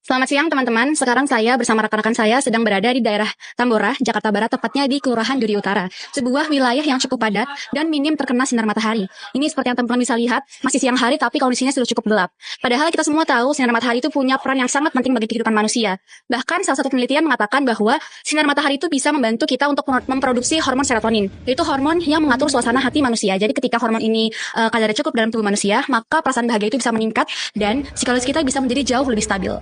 Selamat siang teman-teman, sekarang saya bersama rekan-rekan saya sedang berada di daerah Tambora, Jakarta Barat, tepatnya di Kelurahan Duri Utara. Sebuah wilayah yang cukup padat dan minim terkena sinar matahari. Ini seperti yang teman-teman bisa lihat, masih siang hari tapi kondisinya sudah cukup gelap. Padahal kita semua tahu sinar matahari itu punya peran yang sangat penting bagi kehidupan manusia. Bahkan salah satu penelitian mengatakan bahwa sinar matahari itu bisa membantu kita untuk memproduksi hormon serotonin, yaitu hormon yang mengatur suasana hati manusia. Jadi ketika hormon ini kadarnya cukup dalam tubuh manusia, maka perasaan bahagia itu bisa meningkat dan psikologis kita bisa menjadi jauh lebih stabil.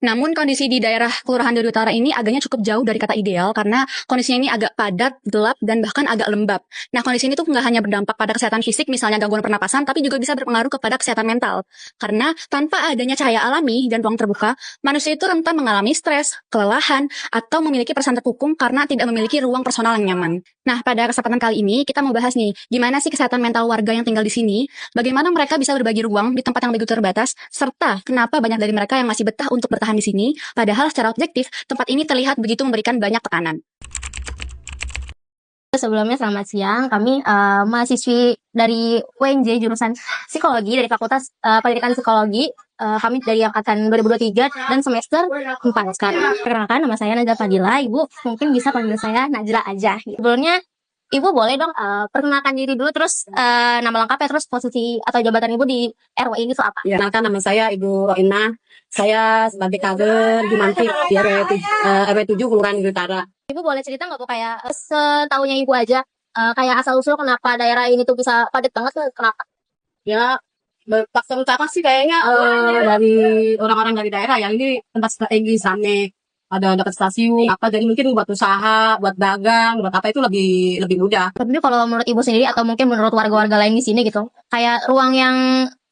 Namun kondisi di daerah Kelurahan Duri Utara ini agaknya cukup jauh dari kata ideal karena kondisinya ini agak padat, gelap, dan bahkan agak lembab. Nah, kondisi ini tuh nggak hanya berdampak pada kesehatan fisik, misalnya gangguan pernapasan, tapi juga bisa berpengaruh kepada kesehatan mental. Karena tanpa adanya cahaya alami dan ruang terbuka, manusia itu rentan mengalami stres, kelelahan, atau memiliki perasaan terkukung karena tidak memiliki ruang personal yang nyaman. Nah, pada kesempatan kali ini kita mau bahas nih, gimana sih kesehatan mental warga yang tinggal di sini, bagaimana mereka bisa berbagi ruang di tempat yang begitu terbatas, serta kenapa banyak dari mereka yang masih betah untuk bertahan di sini, padahal secara objektif, tempat ini terlihat begitu memberikan banyak tekanan. Sebelumnya selamat siang, kami mahasiswi dari UNJ jurusan Psikologi dari Fakultas Pendidikan Psikologi. Kami dari angkatan 2023 dan semester 4 sekarang. Perkenalkan, nama saya Najla Fadila. Ibu mungkin bisa panggil saya Najla aja. Sebelumnya Ibu boleh dong perkenalkan diri dulu, terus nama lengkapnya, terus posisi atau jabatan Ibu di RWI itu apa? Ya, kenalkan nama saya Ibu Roina. Saya sebagai kader di Mantip di RW 7 Kelurahan Duri Utara. Ibu boleh cerita nggak Bu, kayak setahunya Ibu aja, kayak asal-usul kenapa daerah ini tuh bisa padat banget tuh, kenapa? Ya, faktor utama sih kayaknya dari orang-orang dari daerah yang ini tempat strategis, rame, ada dekat stasiun, apa jadi mungkin buat usaha, buat dagang, buat apa itu lebih mudah. Tapi kalau menurut Ibu sendiri atau mungkin menurut warga-warga lain di sini gitu, kayak ruang yang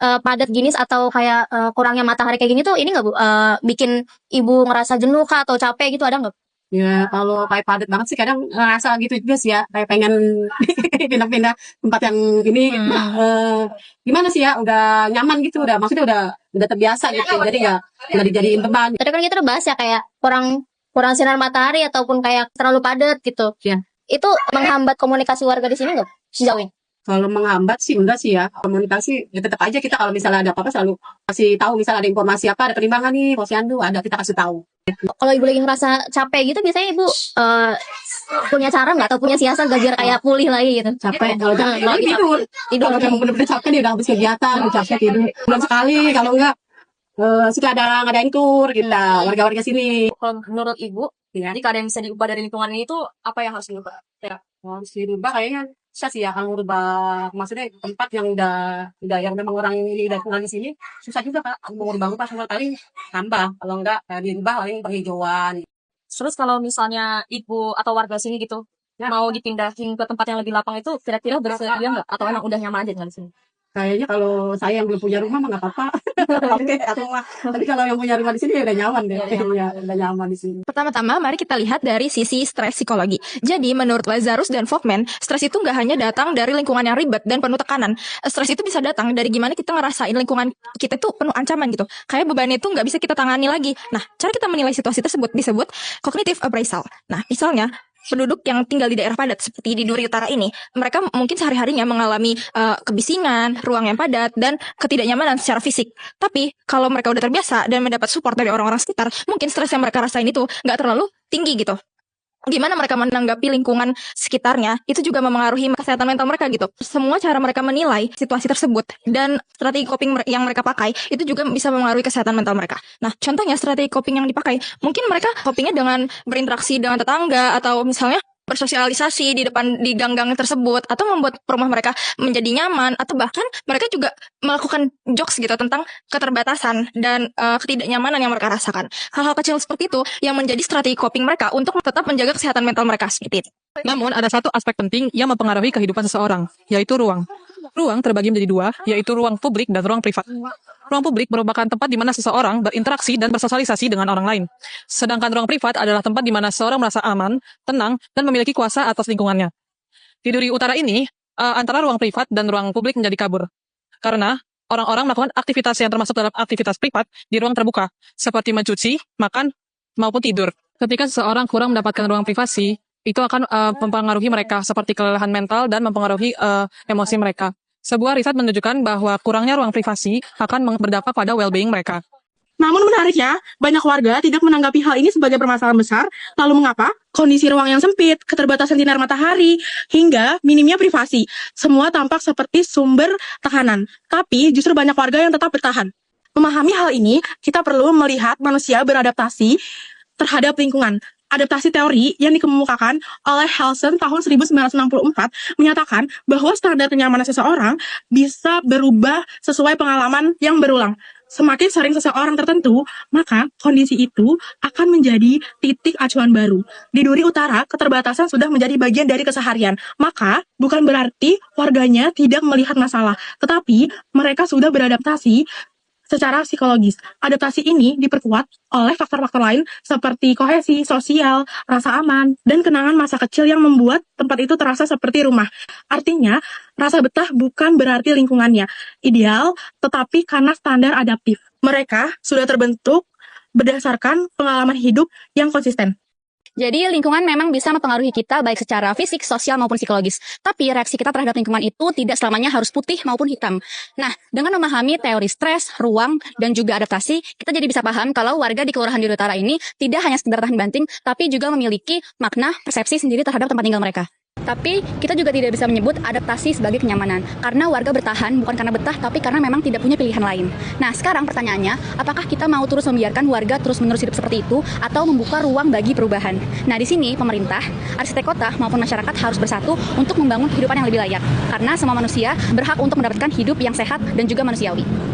padat gini atau kayak kurangnya matahari kayak gini tuh ini nggak Bu, bikin Ibu ngerasa jenuh kah atau capek gitu, ada nggak? Ya, kalau kayak padat banget sih kadang ngerasa gitu juga sih ya, kayak pengen pindah-pindah tempat yang ini gimana sih ya, udah nyaman gitu, maksudnya udah terbiasa gitu, jadi nggak dijadiin beban. Tadi kan kita udah bahas ya kayak kurang sinar matahari ataupun kayak terlalu padat gitu. Ya. Itu menghambat komunikasi warga di sini nggak sejauh ini? Kalau menghambat sih enggak sih ya, komunikasi ya tetap aja kita kalau misalnya ada apa-apa selalu kasih tahu, misalnya ada informasi apa, ada perimbangan nih posyandu ada, kita kasih tahu. Kalau Ibu lagi ngerasa capek gitu, biasanya Ibu punya cara nggak atau punya siasat biar kayak pulih lagi gitu? Capek kalau lagi tidur kalau memang benar-benar capek nih, udah habis kegiatan udah capek tidur bulan sekali, kalau enggak suka ngadain tur kita warga-warga sini. Kalau menurut Ibu, jika ada yang bisa diubah dari lingkungan ini tuh apa yang harus diubah? Ya, Harus dirubah kayaknya susah sih ya, kalau merubah maksudnya tempat yang udah yang memang orang ini udah tinggal di sini susah juga Kak, mau merubah paling tambah, kalau enggak dirubah paling penghijauan. terus kalau misalnya Ibu atau warga sini gitu mau dipindahin ke tempat yang lebih lapang itu kira-kira bersedia nggak? Atau emang udah nyaman aja tinggal di sini? Kayaknya kalau saya yang belum punya rumah mah nggak apa-apa. Oke, atau mah. Tapi kalau yang punya rumah di sini ya udah nyaman deh. Ya, udah nyaman di sini. Pertama-tama, mari kita lihat dari sisi stres psikologi. Jadi, menurut Lazarus dan Folkman, stres itu nggak hanya datang dari lingkungan yang ribet dan penuh tekanan. Stres itu bisa datang dari gimana kita ngerasain lingkungan kita tuh penuh ancaman gitu. Kayak beban itu nggak bisa kita tangani lagi. Nah, cara kita menilai situasi tersebut disebut cognitive appraisal. Nah, misalnya, penduduk yang tinggal di daerah padat seperti di Duri Utara ini, mereka mungkin sehari-harinya mengalami kebisingan, ruang yang padat, dan ketidaknyamanan secara fisik. Tapi kalau mereka udah terbiasa dan mendapat support dari orang-orang sekitar, mungkin stres yang mereka rasain itu nggak terlalu tinggi gitu. Gimana mereka menanggapi lingkungan sekitarnya, itu juga memengaruhi kesehatan mental mereka gitu. Semua cara mereka menilai situasi tersebut dan strategi coping yang mereka pakai, itu juga bisa memengaruhi kesehatan mental mereka. Nah, contohnya strategi coping yang dipakai, mungkin mereka copingnya dengan berinteraksi dengan tetangga, atau misalnya bersosialisasi di gang-gang tersebut, atau membuat rumah mereka menjadi nyaman, atau bahkan mereka juga melakukan jokes gitu tentang keterbatasan dan ketidaknyamanan yang mereka rasakan. Hal-hal kecil seperti itu yang menjadi strategi coping mereka untuk tetap menjaga kesehatan mental mereka seperti itu. Namun, ada satu aspek penting yang mempengaruhi kehidupan seseorang, yaitu ruang. Ruang terbagi menjadi dua, yaitu ruang publik dan ruang privat. Ruang publik merupakan tempat di mana seseorang berinteraksi dan bersosialisasi dengan orang lain. Sedangkan ruang privat adalah tempat di mana seseorang merasa aman, tenang, dan memiliki kuasa atas lingkungannya. Di Duri Utara ini, antara ruang privat dan ruang publik menjadi kabur. Karena orang-orang melakukan aktivitas yang termasuk dalam aktivitas privat di ruang terbuka, seperti mencuci, makan, maupun tidur. Ketika seseorang kurang mendapatkan ruang privasi, itu akan mempengaruhi mereka seperti kelelahan mental dan mempengaruhi emosi mereka. Sebuah riset menunjukkan bahwa kurangnya ruang privasi akan berdampak pada well-being mereka. Namun menariknya, banyak warga tidak menanggapi hal ini sebagai permasalahan besar. Lalu mengapa? Kondisi ruang yang sempit, keterbatasan sinar matahari, hingga minimnya privasi. Semua tampak seperti sumber tekanan. Tapi justru banyak warga yang tetap bertahan. Memahami hal ini, kita perlu melihat manusia beradaptasi terhadap lingkungan. Adaptasi teori yang dikemukakan oleh Helson tahun 1964 menyatakan bahwa standar kenyamanan seseorang bisa berubah sesuai pengalaman yang berulang. Semakin sering seseorang tertentu, maka kondisi itu akan menjadi titik acuan baru. Di Duri Utara, keterbatasan sudah menjadi bagian dari keseharian. Maka, bukan berarti warganya tidak melihat masalah, tetapi mereka sudah beradaptasi secara psikologis. Adaptasi ini diperkuat oleh faktor-faktor lain seperti kohesi sosial, rasa aman, dan kenangan masa kecil yang membuat tempat itu terasa seperti rumah. Artinya, rasa betah bukan berarti lingkungannya ideal, tetapi karena standar adaptif. Mereka sudah terbentuk berdasarkan pengalaman hidup yang konsisten. Jadi lingkungan memang bisa mempengaruhi kita baik secara fisik, sosial maupun psikologis. Tapi reaksi kita terhadap lingkungan itu tidak selamanya harus putih maupun hitam. Nah, dengan memahami teori stres, ruang, dan juga adaptasi, kita jadi bisa paham kalau warga di Kelurahan Duri Utara ini tidak hanya sekedar tahan banting, tapi juga memiliki makna persepsi sendiri terhadap tempat tinggal mereka. Tapi kita juga tidak bisa menyebut adaptasi sebagai kenyamanan, karena warga bertahan bukan karena betah, tapi karena memang tidak punya pilihan lain. Nah, sekarang pertanyaannya, apakah kita mau terus membiarkan warga terus-menerus hidup seperti itu, atau membuka ruang bagi perubahan? Nah, di sini pemerintah, arsitek kota maupun masyarakat harus bersatu untuk membangun kehidupan yang lebih layak, karena semua manusia berhak untuk mendapatkan hidup yang sehat dan juga manusiawi.